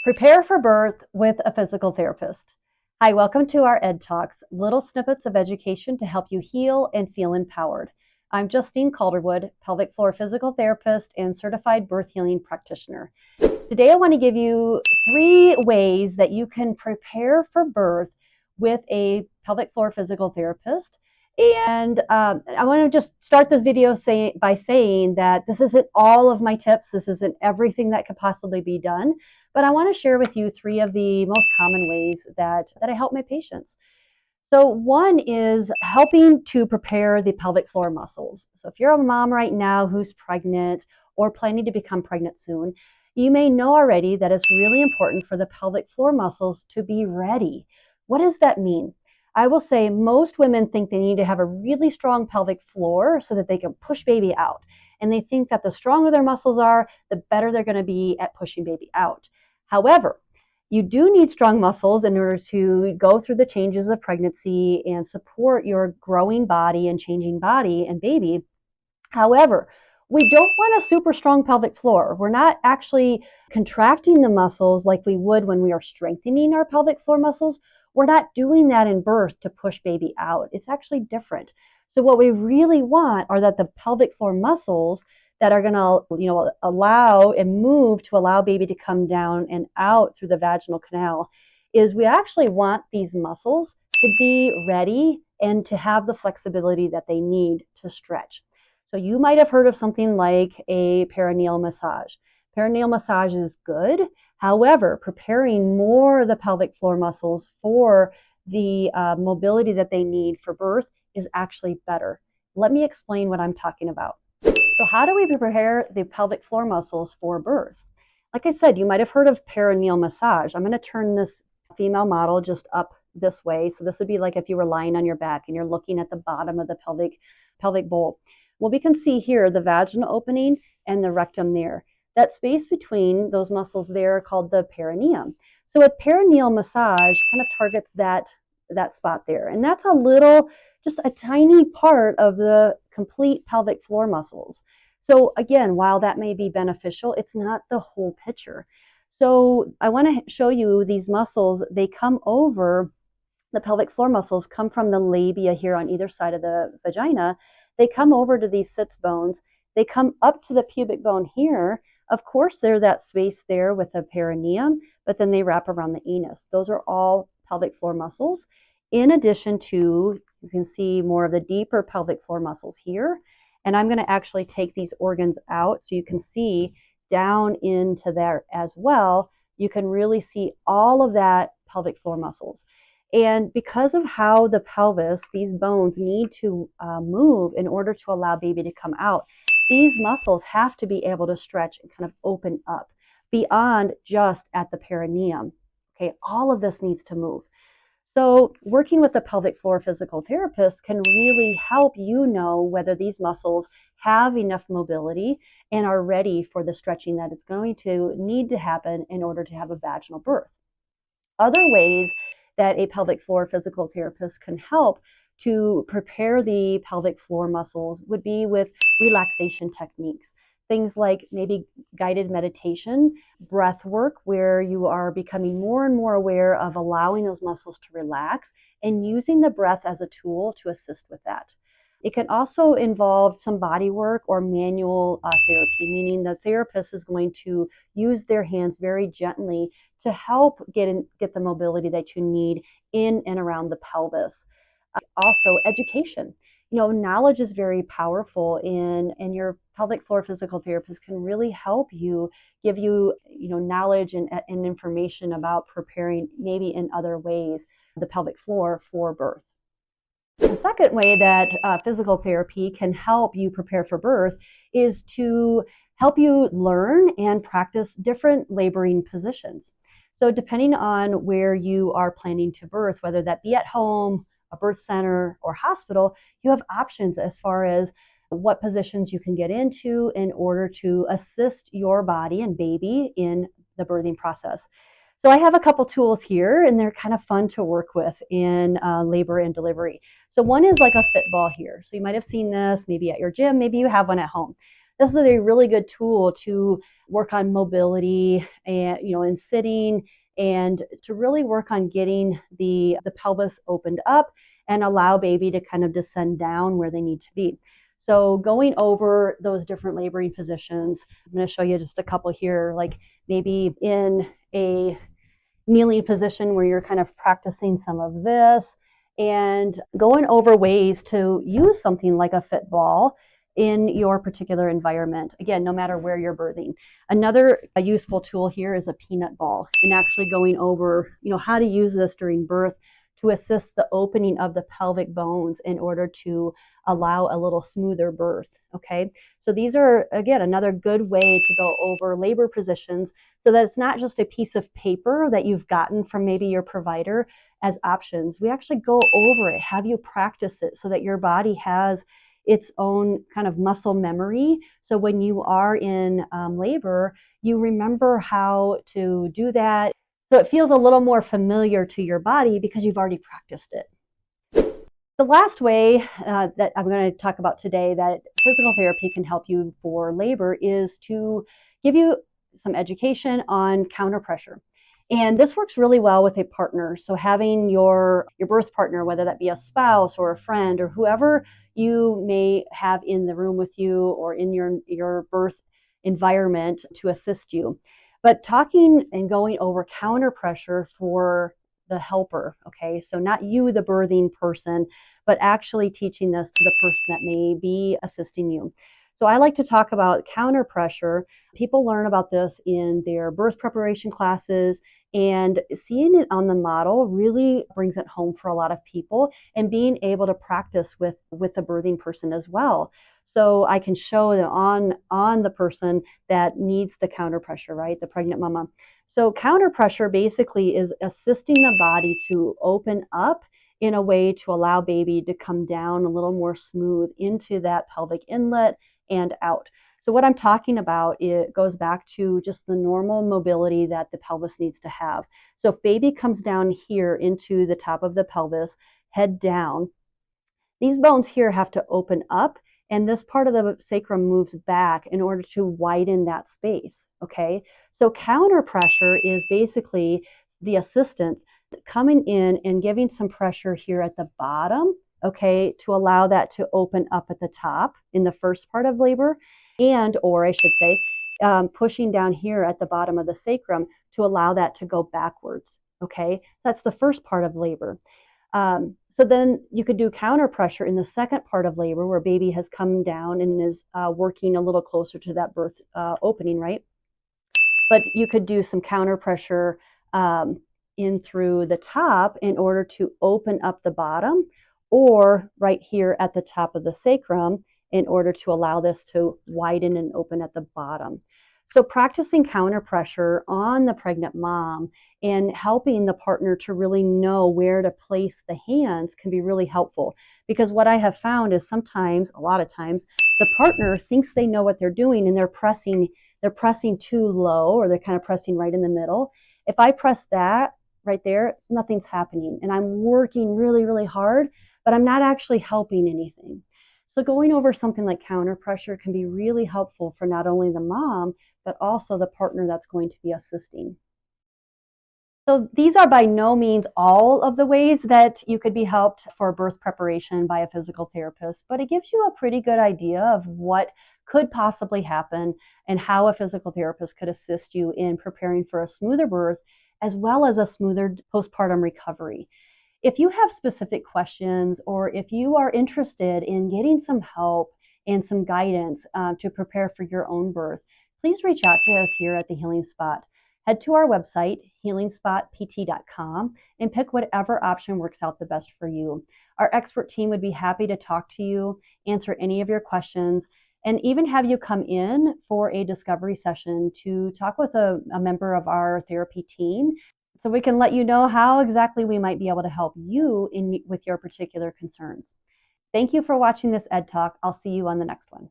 Prepare for birth with a physical therapist. Hi, welcome to our Ed Talks, little snippets of education to help you heal and feel empowered. I'm Justine Calderwood, pelvic floor physical therapist and certified birth healing practitioner. Today, I want to give you 3 ways that you can prepare for birth with a pelvic floor physical therapist. And I want to just start this video by saying that this isn't all of my tips. This isn't everything that could possibly be done. But I want to share with you 3 of the most common ways that I help my patients. So one is helping to prepare the pelvic floor muscles. So if you're a mom right now who's pregnant or planning to become pregnant soon, you may know already that it's really important for the pelvic floor muscles to be ready. What does that mean? I will say most women think they need to have a really strong pelvic floor so that they can push baby out. And they think that the stronger their muscles are, the better they're going to be at pushing baby out. However, you do need strong muscles in order to go through the changes of pregnancy and support your growing body and changing body and baby. However, we don't want a super strong pelvic floor. We're not actually contracting the muscles like we would when we are strengthening our pelvic floor muscles. We're not doing that in birth to push baby out. It's actually different. So what we really want are that the pelvic floor muscles that are going to, allow and move to allow baby to come down and out through the vaginal canal, is we actually want these muscles to be ready and to have the flexibility that they need to stretch. So you might have heard of something like a perineal massage. Perineal massage is good. However, preparing more of the pelvic floor muscles for the mobility that they need for birth is actually better. Let me explain what I'm talking about. So how do we prepare the pelvic floor muscles for birth? Like I said, you might have heard of perineal massage. I'm going to turn this female model just up this way. So this would be like if you were lying on your back and you're looking at the bottom of the pelvic bowl. Well, we can see here the vaginal opening and the rectum there. That space between those muscles there are called the perineum. So a perineal massage kind of targets that spot there. And that's just a tiny part of the complete pelvic floor muscles. So again, while that may be beneficial, it's not the whole picture. So I want to show you these muscles. They come over, the pelvic floor muscles come from the labia here on either side of the vagina. They come over to these sits bones. They come up to the pubic bone here. Of course, there's that space there with the perineum, but then they wrap around the anus. Those are all pelvic floor muscles. In addition to, you can see more of the deeper pelvic floor muscles here. And I'm going to actually take these organs out so you can see down into there as well. You can really see all of that pelvic floor muscles. And because of how the pelvis, these bones need to move in order to allow baby to come out, these muscles have to be able to stretch and kind of open up beyond just at the perineum. Okay, all of this needs to move. So working with a pelvic floor physical therapist can really help you know whether these muscles have enough mobility and are ready for the stretching that is going to need to happen in order to have a vaginal birth. Other ways that a pelvic floor physical therapist can help to prepare the pelvic floor muscles would be with relaxation techniques. Things like maybe guided meditation, breath work, where you are becoming more and more aware of allowing those muscles to relax and using the breath as a tool to assist with that. It can also involve some body work or manual therapy, meaning the therapist is going to use their hands very gently to help get the mobility that you need in and around the pelvis. Also, education. Knowledge is very powerful, and your pelvic floor physical therapist can really help you, give you, knowledge and information about preparing maybe in other ways the pelvic floor for birth. The second way that physical therapy can help you prepare for birth is to help you learn and practice different laboring positions. So depending on where you are planning to birth, whether that be at home, a birth center, or hospital, you have options as far as what positions you can get into in order to assist your body and baby in the birthing process. So I have a couple tools here, and they're kind of fun to work with in labor and delivery. So one is like a fit ball here. So you might have seen this maybe at your gym, maybe you have one at home. this is a really good tool to work on mobility and, in sitting, and to really work on getting the pelvis opened up and allow baby to kind of descend down where they need to be. So going over those different laboring positions, I'm going to show you just a couple here, like maybe in a kneeling position where you're kind of practicing some of this, and going over ways to use something like a fit ball in your particular environment. Again, no matter where you're birthing. Another useful tool here is a peanut ball, and actually going over, how to use this during birth to assist the opening of the pelvic bones in order to allow a little smoother birth. Okay, so these are, again, another good way to go over labor positions so that it's not just a piece of paper that you've gotten from maybe your provider as options. We actually go over it, have you practice it so that your body has its own kind of muscle memory. So when you are in labor, you remember how to do that. So it feels a little more familiar to your body because you've already practiced it. The last way that I'm going to talk about today that physical therapy can help you for labor is to give you some education on counter pressure. And this works really well with a partner. So having your birth partner, whether that be a spouse or a friend or whoever you may have in the room with you or in your birth environment to assist you. But talking and going over counter pressure for the helper, okay? So not you, the birthing person, but actually teaching this to the person that may be assisting you. So I like to talk about counter pressure. People learn about this in their birth preparation classes, and seeing it on the model really brings it home for a lot of people, and being able to practice with the birthing person as well. So I can show on the person that needs the counter pressure, right? The pregnant mama. So counter pressure basically is assisting the body to open up in a way to allow baby to come down a little more smooth into that pelvic inlet and out. So what I'm talking about, it goes back to just the normal mobility that the pelvis needs to have. So if baby comes down here into the top of the pelvis, head down, these bones here have to open up, and this part of the sacrum moves back in order to widen that space, okay? So counter pressure is basically the assistance coming in and giving some pressure here at the bottom, okay, to allow that to open up at the top in the first part of labor, or I should say, pushing down here at the bottom of the sacrum to allow that to go backwards, okay? That's the first part of labor. So then you could do counter pressure in the second part of labor where baby has come down and is working a little closer to that birth opening, right? But you could do some counter pressure in through the top in order to open up the bottom, or right here at the top of the sacrum in order to allow this to widen and open at the bottom. So practicing counter pressure on the pregnant mom and helping the partner to really know where to place the hands can be really helpful, because what I have found is sometimes, a lot of times, the partner thinks they know what they're doing and they're pressing too low, or they're kind of pressing right in the middle. If I press that right there, nothing's happening, and I'm working really, really hard, but I'm not actually helping anything. So going over something like counter pressure can be really helpful for not only the mom, but also the partner that's going to be assisting. So these are by no means all of the ways that you could be helped for birth preparation by a physical therapist, but it gives you a pretty good idea of what could possibly happen and how a physical therapist could assist you in preparing for a smoother birth, as well as a smoother postpartum recovery. If you have specific questions, or if you are interested in getting some help and some guidance to prepare for your own birth, please reach out to us here at the Healing Spot. Head to our website, healingspotpt.com, and pick whatever option works out the best for you. Our expert team would be happy to talk to you, answer any of your questions, and even have you come in for a discovery session to talk with a member of our therapy team, so we can let you know how exactly we might be able to help you with your particular concerns. Thank you for watching this Ed Talk. I'll see you on the next one.